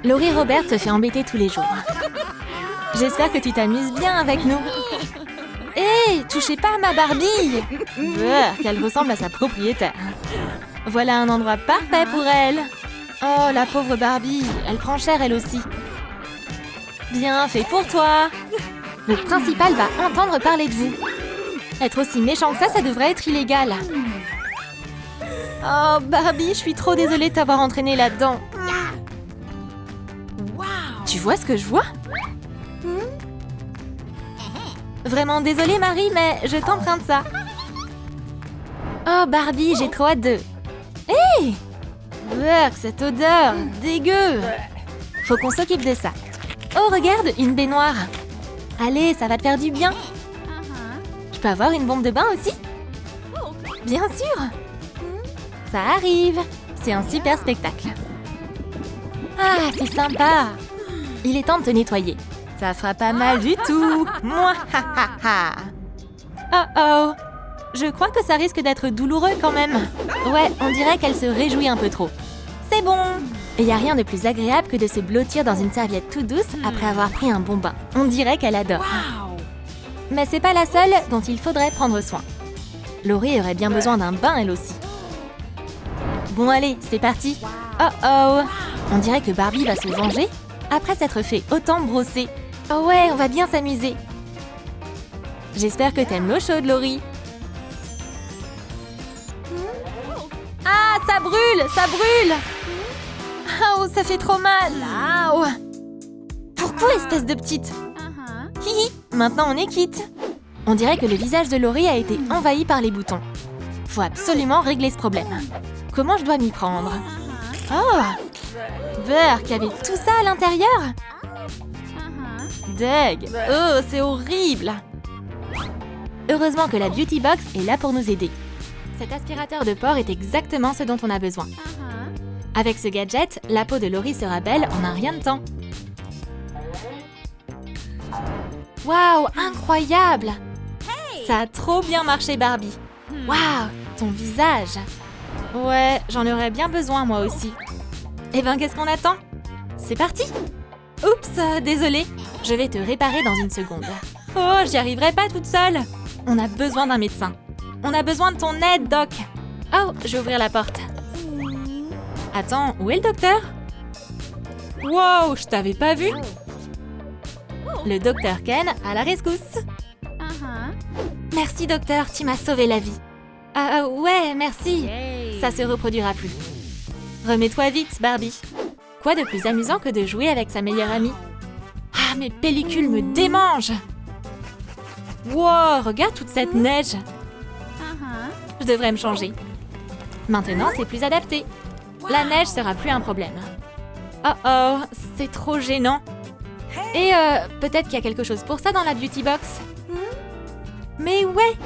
Laurie Robert se fait embêter tous les jours. J'espère que tu t'amuses bien avec nous. Hé, touchez pas à ma Barbie! Qu'elle ressemble à sa propriétaire. Voilà un endroit parfait pour elle. Oh, la pauvre Barbie, elle prend cher elle aussi. Bien fait pour toi. Le principal va entendre parler de vous. Être aussi méchant que ça devrait être illégal. Oh, Barbie, je suis trop désolée de t'avoir entraînée là-dedans. Tu vois ce que je vois? Vraiment désolée, Marie, mais je t'emprunte ça. Oh, Barbie, j'ai trop hâte de... Hé! Cette odeur, dégueu! Faut qu'on s'occupe de ça. Oh, regarde, une baignoire. Allez, ça va te faire du bien. Je peux avoir une bombe de bain aussi? Bien sûr! Ça arrive. C'est un super spectacle. Ah, c'est sympa. Il est temps de te nettoyer. Ça fera pas mal du tout. Moi, ha ha ha. Oh oh. Je crois que ça risque d'être douloureux quand même. Ouais, on dirait qu'elle se réjouit un peu trop. C'est bon. Il n'y a rien de plus agréable que de se blottir dans une serviette toute douce après avoir pris un bon bain. On dirait qu'elle adore. Mais c'est pas la seule dont il faudrait prendre soin. Laurie aurait bien besoin d'un bain elle aussi. Bon allez, c'est parti. Oh oh. On dirait que Barbie va se venger après s'être fait autant brosser. Oh ouais, on va bien s'amuser. J'espère que t'aimes l'eau chaude, Laurie. Ah, ça brûle, ça brûle. Oh, ça fait trop mal. Oh. Pourquoi, espèce de petite? Hihi, maintenant on est quitte. On dirait que le visage de Laurie a été envahi par les boutons. Faut absolument régler ce problème. Comment je dois m'y prendre? Oh, Burk, il y avait tout ça à l'intérieur? Deg. Oh, c'est horrible. Heureusement que la Beauty Box est là pour nous aider. Cet aspirateur de porc est exactement ce dont on a besoin. Avec ce gadget, la peau de Laurie sera belle en un rien de temps. Waouh, incroyable! Ça a trop bien marché, Barbie. Waouh, ton visage. Ouais, j'en aurais bien besoin moi aussi. Eh ben, qu'est-ce qu'on attend? C'est parti! Oups, désolée. Je vais te réparer dans une seconde. Oh, j'y arriverai pas toute seule. On a besoin d'un médecin. On a besoin de ton aide, Doc. Oh, je vais ouvrir la porte. Attends, où est le docteur? Wow, je t'avais pas vu. Le docteur Ken à la rescousse. Merci, docteur, tu m'as sauvé la vie. Ouais, merci. Ça se reproduira plus. Remets-toi vite, Barbie. Quoi de plus amusant que de jouer avec sa meilleure amie? Ah, mes pellicules me démangent. Wow, regarde toute cette neige. Je devrais me changer. Maintenant, c'est plus adapté. La neige sera plus un problème. Oh oh, c'est trop gênant. Et peut-être qu'il y a quelque chose pour ça dans la Beauty Box. Mais ouais,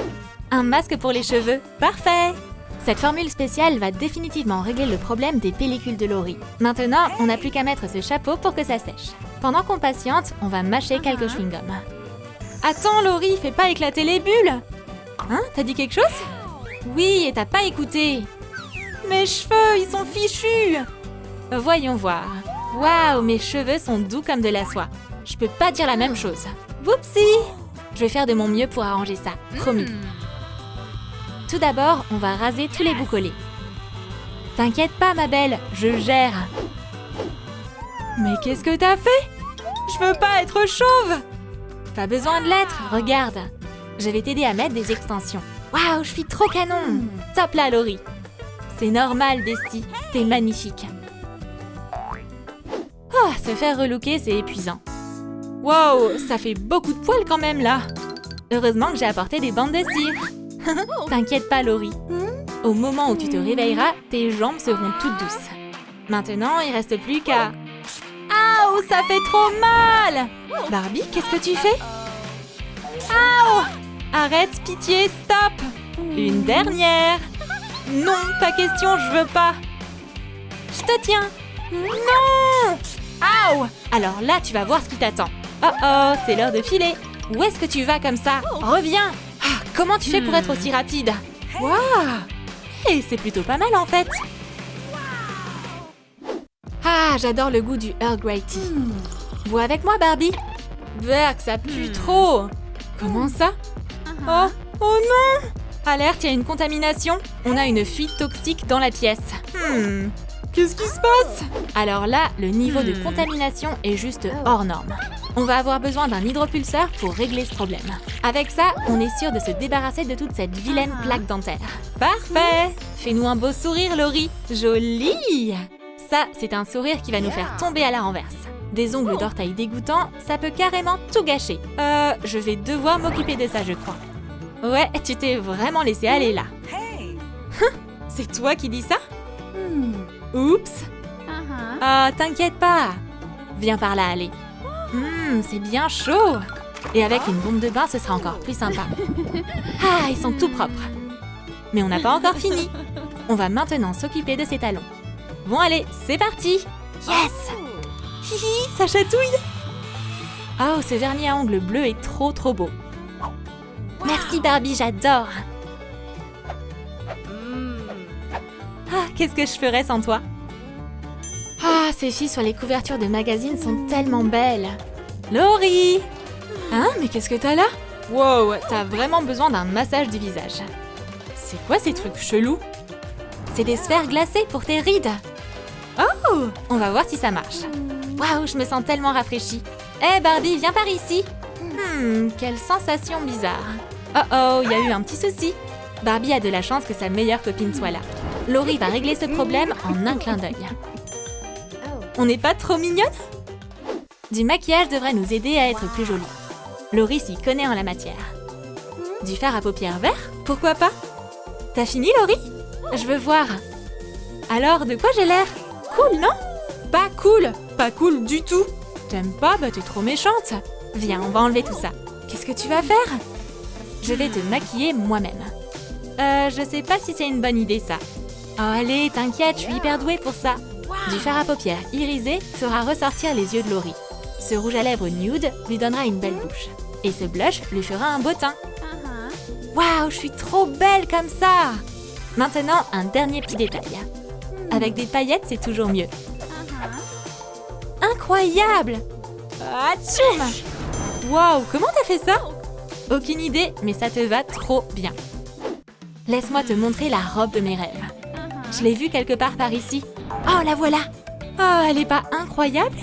un masque pour les cheveux, parfait. Cette formule spéciale va définitivement régler le problème des pellicules de Laurie. Maintenant, on n'a plus qu'à mettre ce chapeau pour que ça sèche. Pendant qu'on patiente, on va mâcher quelques chewing-gums. Attends, Laurie, fais pas éclater les bulles. Hein, t'as dit quelque chose? Oui, et t'as pas écouté. Mes cheveux, ils sont fichus. Voyons voir. Waouh, mes cheveux sont doux comme de la soie. Je peux pas dire la même chose. Whoopsie! Je vais faire de mon mieux pour arranger ça, promis. Tout d'abord, on va raser tous les bouts collés. T'inquiète pas, ma belle, je gère. Mais qu'est-ce que t'as fait? Je veux pas être chauve. Pas besoin de l'être, regarde. Je vais t'aider à mettre des extensions. Waouh, je suis trop canon. Top là, Laurie. C'est normal, Bestie, t'es magnifique. Oh, se faire relooker, c'est épuisant. Wow, ça fait beaucoup de poils quand même, là. Heureusement que j'ai apporté des bandes de cire. T'inquiète pas, Laurie. Au moment où tu te réveilleras, tes jambes seront toutes douces. Maintenant, il reste plus qu'à... Ouh, ça fait trop mal! Barbie, qu'est-ce que tu fais? Ouh! Arrête, pitié, stop! Une dernière! Non, pas question, je veux pas! Je te tiens! Non! Ouh! Alors là, tu vas voir ce qui t'attend. Oh oh, c'est l'heure de filer! Où est-ce que tu vas comme ça? Reviens! Ah, comment tu fais pour être aussi rapide? Waouh! Et c'est plutôt pas mal en fait! Ah, Ah, j'adore le goût du Earl Grey Tea. Bois avec moi, Barbie. Berk, ça pue trop. Comment ça? Oh non! Alerte, il y a une contamination. On a une fuite toxique dans la pièce. Qu'est-ce qui se passe? Alors là, le niveau de contamination est juste hors norme. On va avoir besoin d'un hydropulseur pour régler ce problème. Avec ça, on est sûr de se débarrasser de toute cette vilaine plaque dentaire. Parfait! Fais-nous un beau sourire, Laurie. Joli! Ça, c'est un sourire qui va nous faire tomber à la renverse. Des ongles d'orteil dégoûtants, ça peut carrément tout gâcher. Je vais devoir m'occuper de ça, je crois. Ouais, tu t'es vraiment laissé aller là. C'est toi qui dis ça? Oups! Ah, t'inquiète pas! Viens par là, allez. C'est bien chaud! Et avec une bombe de bain, ce sera encore plus sympa. Ah, ils sont tout propres. Mais on n'a pas encore fini. On va maintenant s'occuper de ces talons. Bon, allez, c'est parti! Yes! Hihi, ça chatouille! Oh, ce vernis à ongles bleu est trop beau. Merci Barbie, j'adore! Ah, qu'est-ce que je ferais sans toi? Ah, ces filles sur les couvertures de magazines sont tellement belles. Laurie! Hein, mais qu'est-ce que t'as là? Wow, t'as vraiment besoin d'un massage du visage. C'est quoi ces trucs chelous? C'est des sphères glacées pour tes rides. Oh! On va voir si ça marche. Waouh, je me sens tellement rafraîchie. Hé Barbie, viens par ici. Quelle sensation bizarre. Oh, il y a eu un petit souci. Barbie a de la chance que sa meilleure copine soit là. Laurie va régler ce problème en un clin d'œil. On n'est pas trop mignonne? Du maquillage devrait nous aider à être plus jolies. Laurie s'y connaît en la matière. Du fard à paupières vert? Pourquoi pas? T'as fini, Laurie? Je veux voir. Alors, de quoi j'ai l'air? Cool, non? Pas cool! Pas cool du tout! T'aimes pas? Bah t'es trop méchante! Viens, on va enlever tout ça. Qu'est-ce que tu vas faire? Je vais te maquiller moi-même. Je sais pas si c'est une bonne idée, ça. Oh, allez, t'inquiète, je suis hyper douée pour ça. Du fard à paupières irisé fera ressortir les yeux de Laurie. Ce rouge à lèvres nude lui donnera une belle bouche. Et ce blush lui fera un beau teint. Waouh, je suis trop belle comme ça! Maintenant, un dernier petit détail. Avec des paillettes, c'est toujours mieux. Incroyable! Atchoum! Waouh, comment t'as fait ça? Aucune idée, mais ça te va trop bien. Laisse-moi te montrer la robe de mes rêves. Je l'ai vue quelque part par ici. Oh, la voilà! Oh, elle est pas incroyable?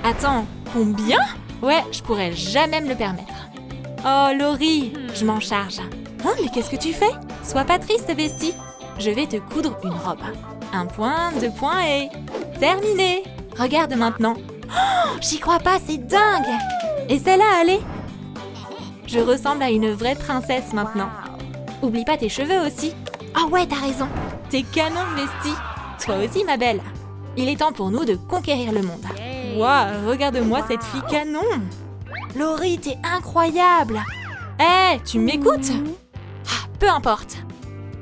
Attends, combien? Ouais, je pourrais jamais me le permettre. Oh, Laurie, je m'en charge. Hein, mais qu'est-ce que tu fais? Sois pas triste, Bestie. Je vais te coudre une robe. 1 point, 2 points et... terminé! Regarde maintenant. Oh, j'y crois pas, c'est dingue! Et celle-là, allez! Je ressemble à une vraie princesse maintenant. Oublie pas tes cheveux aussi. Ah ouais, t'as raison. T'es canon, Bestie. Toi aussi, ma belle. Il est temps pour nous de conquérir le monde. Waouh, regarde-moi cette fille canon. Laurie, t'es incroyable. Hé, tu m'écoutes? Ah, peu importe.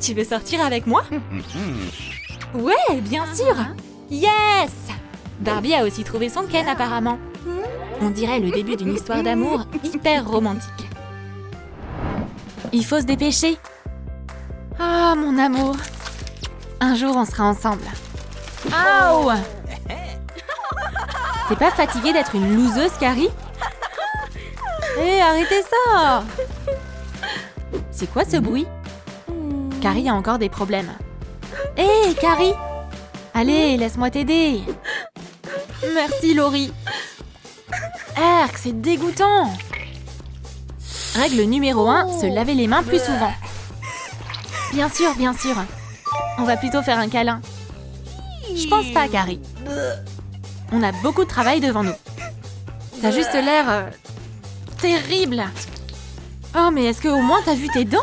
Tu veux sortir avec moi? Ouais, bien sûr. Yes! Barbie a aussi trouvé son Ken apparemment. On dirait le début d'une histoire d'amour hyper romantique. Il faut se dépêcher. Ah, mon amour. Un jour, on sera ensemble. Aouh! T'es pas fatiguée d'être une loseuse, Carrie? Hé, arrêtez ça! C'est quoi ce bruit? Carrie a encore des problèmes. Hé, Carrie! Allez, laisse-moi t'aider. Merci, Laurie. Arc, c'est dégoûtant. Règle numéro 1, se laver les mains plus souvent. Bien sûr, bien sûr. On va plutôt faire un câlin. Je pense pas, Carrie. On a beaucoup de travail devant nous. T'as juste l'air... terrible. Oh, mais est-ce qu'au moins t'as vu tes dents?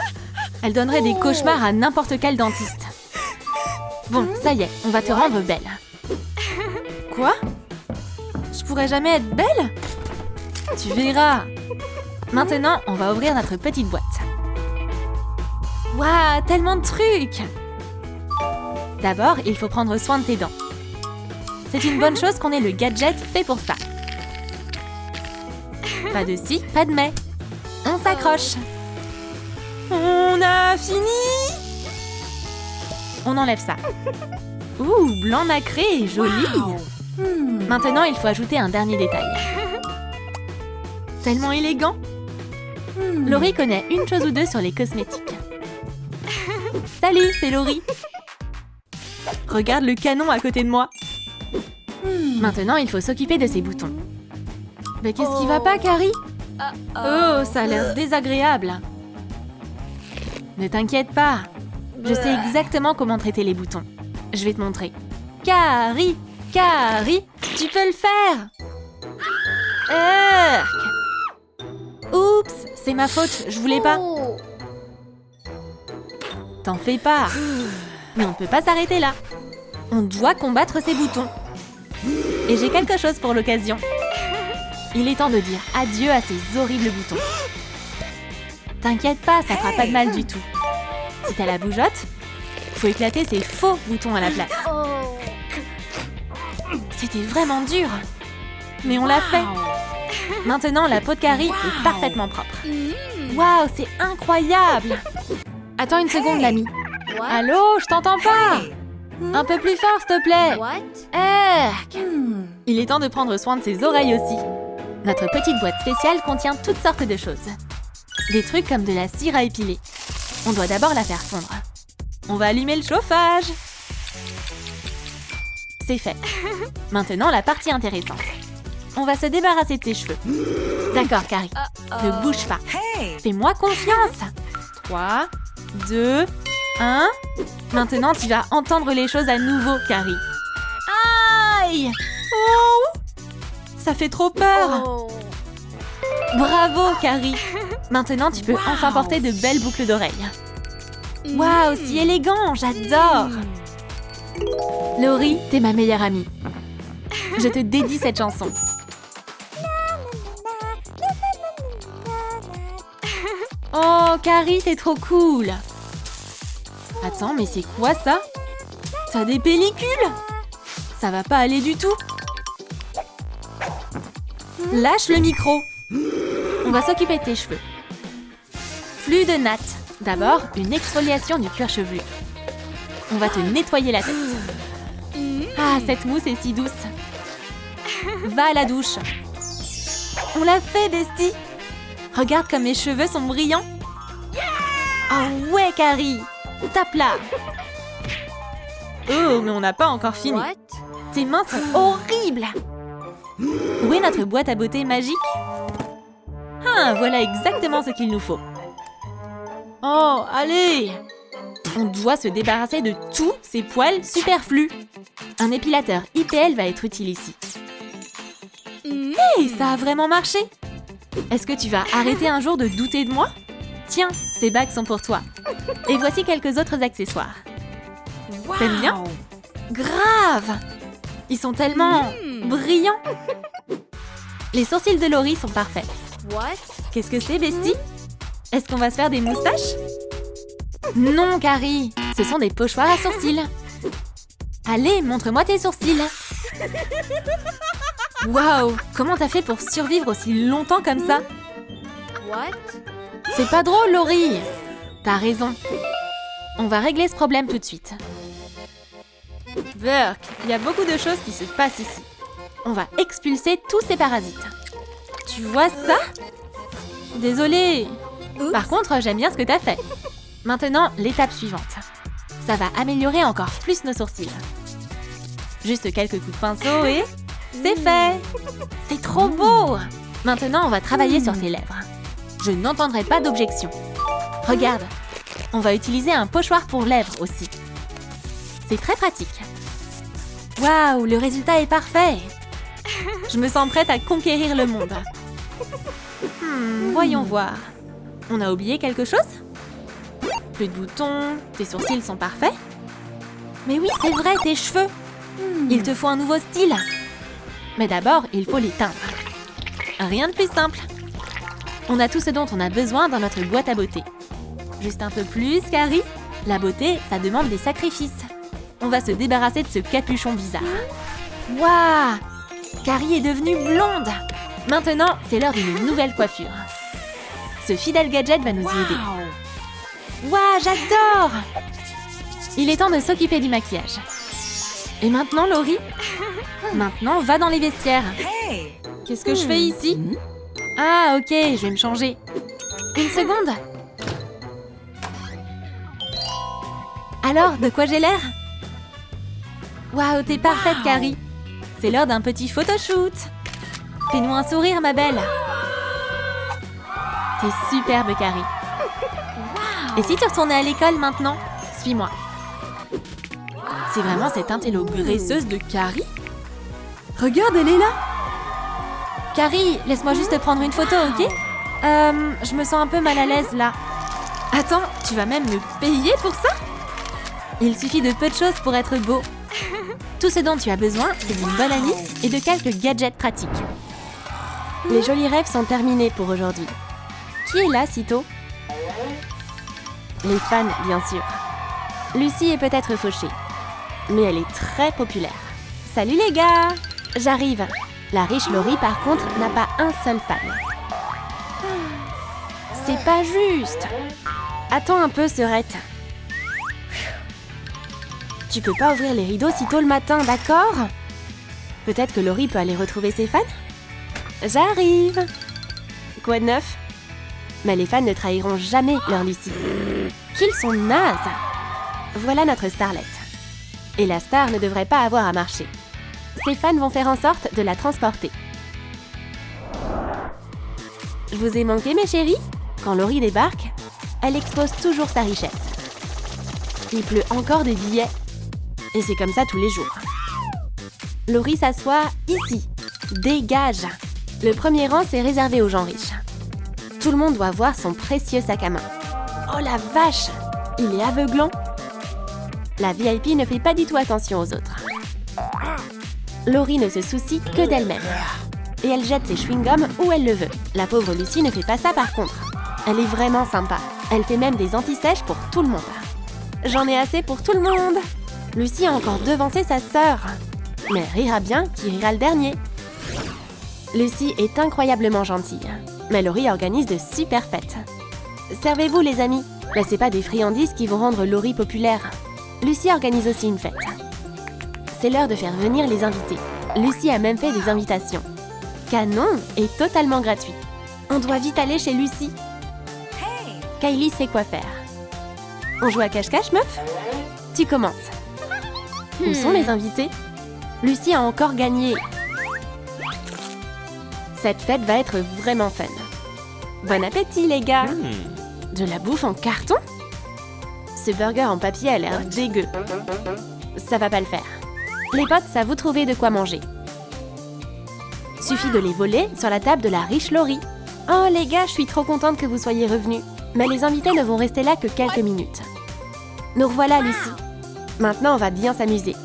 Elles donneraient des cauchemars à n'importe quel dentiste. Bon, ça y est, on va te rendre belle. Quoi? Je pourrais jamais être belle? Tu verras. Maintenant, on va ouvrir notre petite boîte. Waouh, tellement de trucs! D'abord, il faut prendre soin de tes dents. C'est une bonne chose qu'on ait le gadget fait pour ça. Pas de si, pas de mais. On s'accroche. On a fini! On enlève ça. Ouh, blanc nacré, joli! Maintenant, il faut ajouter un dernier détail. Tellement élégant. Laurie connaît une chose ou deux sur les cosmétiques. Salut, c'est Laurie. Regarde le canon à côté de moi. Maintenant, il faut s'occuper de ces boutons. Mais qu'est-ce qui va pas, Carrie? Oh, ça a l'air désagréable. Ne t'inquiète pas. Je sais exactement comment traiter les boutons. Je vais te montrer. Carrie, Carrie, tu peux le faire. Oups, c'est ma faute, je voulais pas. T'en fais pas. Mais on ne peut pas s'arrêter là. On doit combattre ces boutons. Et j'ai quelque chose pour l'occasion. Il est temps de dire adieu à ces horribles boutons. T'inquiète pas, ça fera pas de mal du tout. Si t'as la bougeotte, faut éclater ces faux boutons à la place. C'était vraiment dur. Mais on l'a fait. Maintenant, la peau de Carrie est parfaitement propre. Waouh, c'est incroyable. Attends une seconde, l'ami. Allô, je t'entends pas. Un peu plus fort, s'il te plaît. Il est temps de prendre soin de ses oreilles aussi. Notre petite boîte spéciale contient toutes sortes de choses. Des trucs comme de la cire à épiler. On doit d'abord la faire fondre. On va allumer le chauffage. C'est fait. Maintenant, la partie intéressante. On va se débarrasser de tes cheveux. D'accord, Carrie. Ne bouge pas. Fais-moi confiance. 3, 2, 1. Maintenant, tu vas entendre les choses à nouveau, Carrie. Aïe! Oh! Ça fait trop peur. Bravo, Carrie. Maintenant, tu peux enfin porter de belles boucles d'oreilles. Waouh, si élégant, j'adore. Laurie, t'es ma meilleure amie. Je te dédie cette chanson. Oh, Carrie, t'es trop cool. Attends, mais c'est quoi ça? T'as des pellicules? Ça va pas aller du tout. Lâche le micro. On va s'occuper de tes cheveux. Plus de nattes. D'abord, une exfoliation du cuir chevelu. On va te nettoyer la tête. Ah, cette mousse est si douce. Va à la douche. On l'a fait, Bestie. Regarde comme mes cheveux sont brillants. Oh ouais, Carrie. Tape là. Oh, mais on n'a pas encore fini. Tes mains sont horribles. Où est notre boîte à beauté magique? Ah, voilà exactement ce qu'il nous faut. Oh, allez! On doit se débarrasser de tous ces poils superflus. Un épilateur IPL va être utile ici. Hey, ça a vraiment marché! Est-ce que tu vas arrêter un jour de douter de moi? Tiens, ces bagues sont pour toi. Et voici quelques autres accessoires. T'aimes bien? Grave! Ils sont tellement brillants. Les sourcils de Laurie sont parfaits. Qu'est-ce que c'est, Bestie? Est-ce qu'on va se faire des moustaches? Non, Carrie, ce sont des pochoirs à sourcils. Allez, montre-moi tes sourcils. Waouh, comment t'as fait pour survivre aussi longtemps comme ça? C'est pas drôle, Laurie. T'as raison. On va régler ce problème tout de suite. Burke, il y a beaucoup de choses qui se passent ici. On va expulser tous ces parasites. Tu vois ça? Désolée. Par contre, j'aime bien ce que t'as fait. Maintenant, l'étape suivante. Ça va améliorer encore plus nos sourcils. Juste quelques coups de pinceau et... c'est fait! C'est trop beau! Maintenant, on va travailler sur tes lèvres. Je n'entendrai pas d'objection. Regarde, on va utiliser un pochoir pour lèvres aussi. C'est très pratique. Waouh, le résultat est parfait! Je me sens prête à conquérir le monde. Voyons voir. On a oublié quelque chose? Plus de boutons, tes sourcils sont parfaits. Mais oui, c'est vrai, tes cheveux. Il te faut un nouveau style. Mais d'abord, il faut les teindre. Rien de plus simple. On a tout ce dont on a besoin dans notre boîte à beauté. Juste un peu plus, Carrie. La beauté, ça demande des sacrifices. On va se débarrasser de ce capuchon bizarre. Waouh! Carrie est devenue blonde. Maintenant, c'est l'heure d'une nouvelle coiffure. Ce fidèle gadget va nous y aider. Waouh, j'adore! Il est temps de s'occuper du maquillage. Et maintenant, Laurie, Maintenant, va dans les vestiaires. Qu'est-ce que je fais ici? Ah, ok, je vais me changer. Une seconde. Alors, de quoi j'ai l'air? Waouh, t'es parfaite, Carrie. C'est l'heure d'un petit photoshoot. Fais-nous un sourire, ma belle. T'es superbe, Carrie. Et si tu retournais à l'école maintenant? Suis-moi. C'est vraiment cette intello graisseuse de Carrie? Regarde, elle est là. Carrie, laisse-moi juste prendre une photo, ok? Je me sens un peu mal à l'aise, là. Attends, tu vas même me payer pour ça? Il suffit de peu de choses pour être beau. Tout ce dont tu as besoin, c'est d'une bonne amie et de quelques gadgets pratiques. Les jolis rêves sont terminés pour aujourd'hui. Qui est là si tôt? Les fans, bien sûr. Lucie est peut-être fauchée, mais elle est très populaire. Salut les gars! J'arrive. La riche Laurie, par contre, n'a pas un seul fan. C'est pas juste. Attends un peu, Serette. Tu peux pas ouvrir les rideaux si tôt le matin, d'accord? Peut-être que Laurie peut aller retrouver ses fans? J'arrive. Quoi de neuf? Mais les fans ne trahiront jamais leur Lucie. Qu'ils sont nazes! Voilà notre starlette. Et la star ne devrait pas avoir à marcher. Ses fans vont faire en sorte de la transporter. Je vous ai manqué, mes chéris? Quand Laurie débarque, elle expose toujours sa richesse. Il pleut encore des billets. Et c'est comme ça tous les jours. Laurie s'assoit ici. Dégage! Le premier rang, c'est réservé aux gens riches. Tout le monde doit voir son précieux sac à main. Oh la vache! Il est aveuglant. La VIP ne fait pas du tout attention aux autres. Laurie ne se soucie que d'elle-même. Et elle jette ses chewing-gums où elle le veut. La pauvre Lucie ne fait pas ça par contre. Elle est vraiment sympa. Elle fait même des anti-sèches pour tout le monde. J'en ai assez pour tout le monde. Lucie a encore devancé sa sœur. Mais elle rira bien qui rira le dernier. Lucie est incroyablement gentille. Mais Laurie organise de super fêtes. Servez-vous les amis. Mais c'est pas des friandises qui vont rendre Laurie populaire. Lucie organise aussi une fête. C'est l'heure de faire venir les invités. Lucie a même fait des invitations. Canon et totalement gratuit. On doit vite aller chez Lucie. Kylie sait quoi faire. On joue à cache-cache, meuf? Tu commences. Où sont les invités? Lucie a encore gagné. Cette fête va être vraiment fun. Bon appétit, les gars. De la bouffe en carton? Ce burger en papier a l'air dégueu. Ça va pas le faire. Les potes, ça vous trouver de quoi manger. Suffit de les voler sur la table de la riche Laurie. Oh les gars, je suis trop contente que vous soyez revenus. Mais les invités ne vont rester là que quelques minutes. Nous revoilà, Lucie. Maintenant, on va bien s'amuser.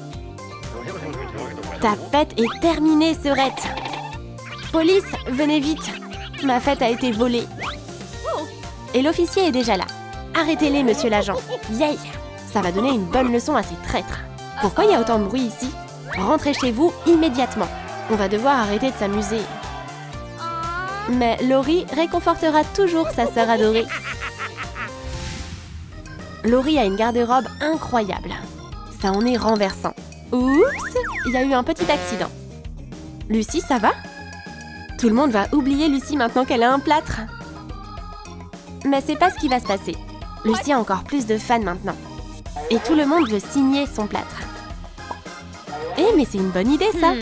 Ta fête est terminée, Serette. Police, venez vite. Ma fête a été volée. Et l'officier est déjà là. Arrêtez-les, monsieur l'agent. Yay! Ça va donner une bonne leçon à ces traîtres. Pourquoi il y a autant de bruit ici? Rentrez chez vous immédiatement. On va devoir arrêter de s'amuser. Mais Laurie réconfortera toujours sa sœur adorée. Laurie a une garde-robe incroyable. Ça en est renversant. Oups! Il y a eu un petit accident. Lucie, ça va? Tout le monde va oublier Lucie maintenant qu'elle a un plâtre. Mais c'est pas ce qui va se passer. Lucie a encore plus de fans maintenant. Et tout le monde veut signer son plâtre. Mais c'est une bonne idée, ça.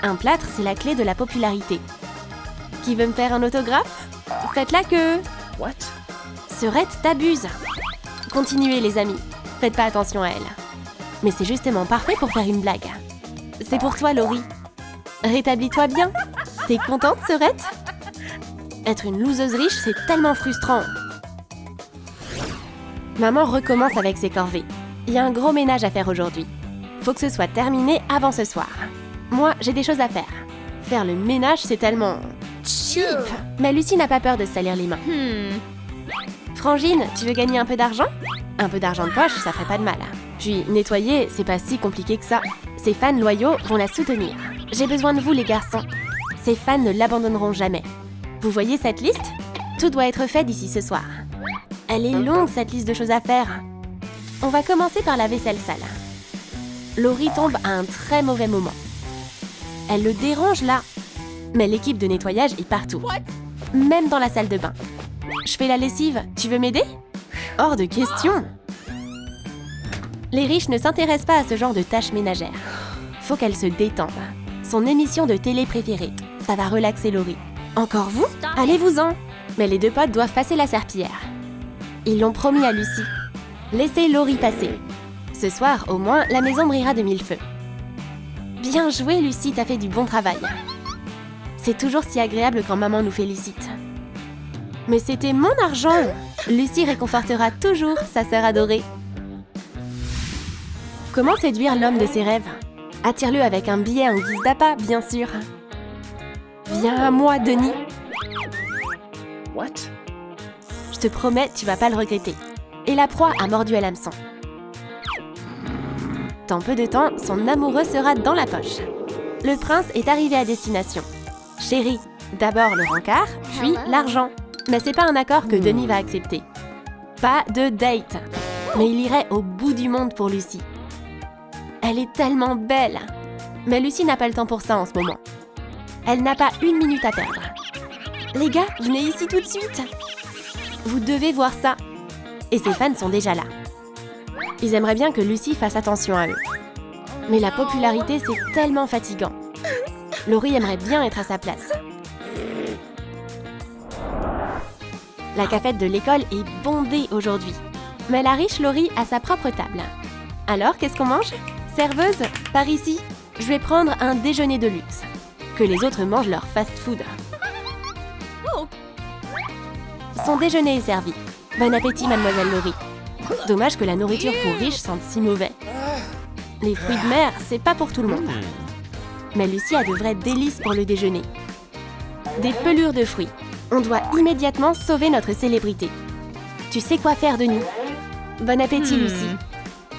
Un plâtre, c'est la clé de la popularité. Qui veut me faire un autographe? Faites-la que... What? Serette t'abuse. Continuez, les amis. Faites pas attention à elle. Mais c'est justement parfait pour faire une blague. C'est pour toi, Laurie. Rétablis-toi bien. T'es contente, Serette? Être une loseuse riche, c'est tellement frustrant. Maman recommence avec ses corvées. Il y a un gros ménage à faire aujourd'hui. Faut que ce soit terminé avant ce soir. Moi, j'ai des choses à faire. Faire le ménage, c'est tellement... cheap. Mais Lucie n'a pas peur de se salir les mains. Frangine, tu veux gagner un peu d'argent? Un peu d'argent de poche, ça ferait pas de mal. Puis, nettoyer, c'est pas si compliqué que ça. Ses fans loyaux vont la soutenir. J'ai besoin de vous, les garçons. Ses fans ne l'abandonneront jamais. Vous voyez cette liste? Tout doit être fait d'ici ce soir. Elle est longue, cette liste de choses à faire. On va commencer par la vaisselle sale. Laurie tombe à un très mauvais moment. Elle le dérange là. Mais l'équipe de nettoyage est partout. Même dans la salle de bain. Je fais la lessive, tu veux m'aider? Hors de question. Les riches ne s'intéressent pas à ce genre de tâches ménagères. Faut qu'elle se détende. Son émission de télé préférée. Ça va relaxer Laurie. Encore vous? Allez-vous-en! Mais les deux potes doivent passer la serpillière. Ils l'ont promis à Lucie. Laissez Laurie passer. Ce soir, au moins, la maison brillera de mille feux. Bien joué, Lucie, t'as fait du bon travail. C'est toujours si agréable quand maman nous félicite. Mais c'était mon argent! Lucie réconfortera toujours sa sœur adorée. Comment séduire l'homme de ses rêves? Attire-le avec un billet en guise d'appât, bien sûr. Viens à moi, Denis. What? Je te promets, tu vas pas le regretter. Et la proie a mordu à l'hameçon. Dans peu de temps, son amoureux sera dans la poche. Le prince est arrivé à destination. Chérie, d'abord le rencard, puis l'argent. Mais c'est pas un accord que Denis va accepter. Pas de date. Mais il irait au bout du monde pour Lucie. Elle est tellement belle. Mais Lucie n'a pas le temps pour ça en ce moment. Elle n'a pas une minute à perdre. Les gars, venez ici tout de suite. Vous devez voir ça. Et ses fans sont déjà là. Ils aimeraient bien que Lucie fasse attention à eux. Mais la popularité, c'est tellement fatigant. Laurie aimerait bien être à sa place. La cafette de l'école est bondée aujourd'hui. Mais la riche Laurie a sa propre table. Alors, qu'est-ce qu'on mange? Serveuse, par ici. Je vais prendre un déjeuner de luxe. Que les autres mangent leur fast-food. Son déjeuner est servi. Bon appétit, mademoiselle Laurie. Dommage que la nourriture pour riches sente si mauvais. Les fruits de mer, c'est pas pour tout le monde. Mais Lucie a de vrais délices pour le déjeuner. Des pelures de fruits. On doit immédiatement sauver notre célébrité. Tu sais quoi faire, Denis? Bon appétit, Lucie.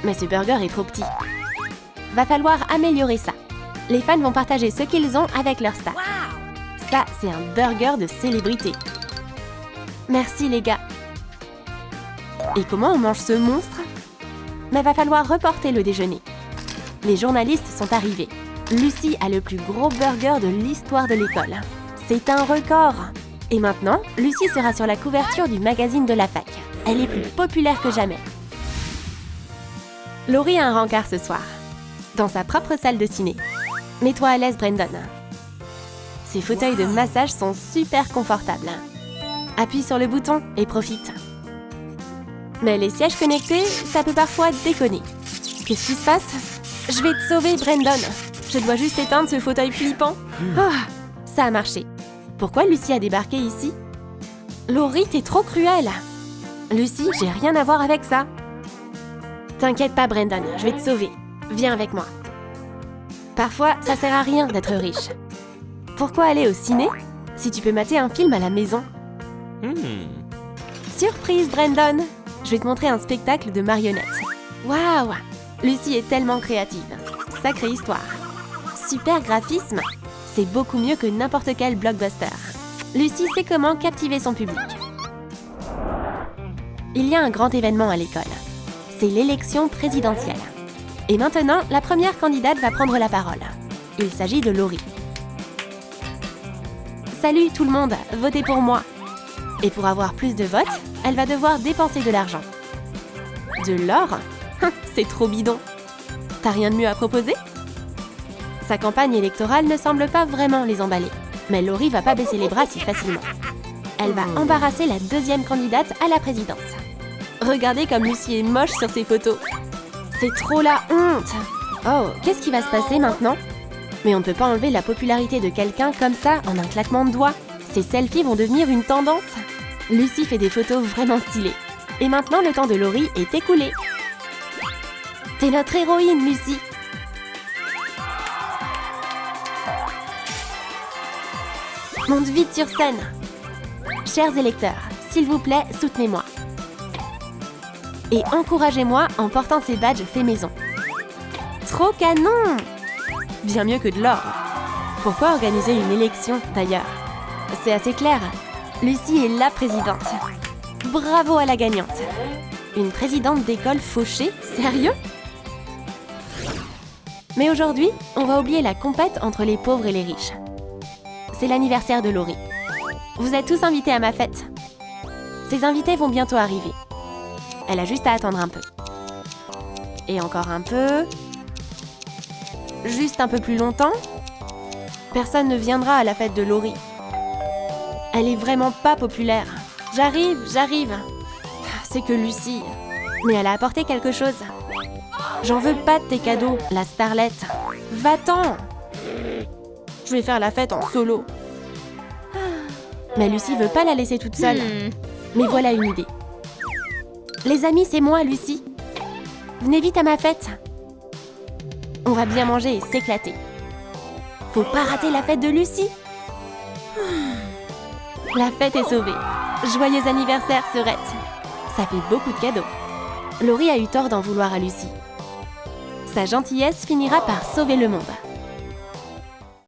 Mais ce burger est trop petit. Va falloir améliorer ça. Les fans vont partager ce qu'ils ont avec leur star. Ça, c'est un burger de célébrité. Merci, les gars. Et comment on mange ce monstre? Mais va falloir reporter le déjeuner. Les journalistes sont arrivés. Lucie a le plus gros burger de l'histoire de l'école. C'est un record. Et maintenant, Lucie sera sur la couverture du magazine de la fac. Elle est plus populaire que jamais. Laurie a un rencard ce soir. Dans sa propre salle de ciné. Mets-toi à l'aise, Brandon. Ces fauteuils de massage sont super confortables. Appuie sur le bouton et profite. Mais les sièges connectés, ça peut parfois déconner. Qu'est-ce qui se passe? Je vais te sauver, Brandon. Je dois juste éteindre ce fauteuil flippant. Ah, ça a marché. Pourquoi Lucie a débarqué ici? Laurie, t'es trop cruelle. Lucie, j'ai rien à voir avec ça. T'inquiète pas, Brandon, je vais te sauver. Viens avec moi. Parfois, ça sert à rien d'être riche. Pourquoi aller au ciné si tu peux mater un film à la maison? Surprise, Brandon! Je vais te montrer un spectacle de marionnettes. Waouh! Lucie est tellement créative. Sacrée histoire. Super graphisme. C'est beaucoup mieux que n'importe quel blockbuster. Lucie sait comment captiver son public. Il y a un grand événement à l'école. C'est l'élection présidentielle. Et maintenant, la première candidate va prendre la parole. Il s'agit de Laurie. Salut tout le monde, votez pour moi. Et pour avoir plus de votes, elle va devoir dépenser de l'argent. De l'or? C'est trop bidon. T'as rien de mieux à proposer? Sa campagne électorale ne semble pas vraiment les emballer. Mais Laurie va pas baisser les bras si facilement. Elle va embarrasser la deuxième candidate à la présidence. Regardez comme Lucie est moche sur ses photos. C'est trop la honte! Oh, qu'est-ce qui va se passer maintenant? Mais on ne peut pas enlever la popularité de quelqu'un comme ça en un claquement de doigts. Ces selfies vont devenir une tendance. Lucie fait des photos vraiment stylées. Et maintenant, le temps de Laurie est écoulé. T'es notre héroïne, Lucie! Monte vite sur scène! Chers électeurs, s'il vous plaît, soutenez-moi. Et encouragez-moi en portant ces badges faits maison. Trop canon! Bien mieux que de l'or. Pourquoi organiser une élection, d'ailleurs? C'est assez clair. Lucie est la présidente. Bravo à la gagnante. Une présidente d'école fauchée? Sérieux? Mais aujourd'hui, on va oublier la compète entre les pauvres et les riches. C'est l'anniversaire de Laurie. Vous êtes tous invités à ma fête. Ces invités vont bientôt arriver. Elle a juste à attendre un peu. Et encore un peu. Juste un peu plus longtemps. Personne ne viendra à la fête de Laurie. Elle est vraiment pas populaire. J'arrive. C'est que Lucie. Mais elle a apporté quelque chose. J'en veux pas de tes cadeaux, la starlette. Va-t'en! Je vais faire la fête en solo. Mais Lucie veut pas la laisser toute seule. Mais voilà une idée. Les amis, c'est moi, Lucie. Venez vite à ma fête. On va bien manger et s'éclater. Faut pas rater la fête de Lucie. La fête est sauvée. Joyeux anniversaire, sœurette. Ça fait beaucoup de cadeaux. Laurie a eu tort d'en vouloir à Lucie. Sa gentillesse finira par sauver le monde.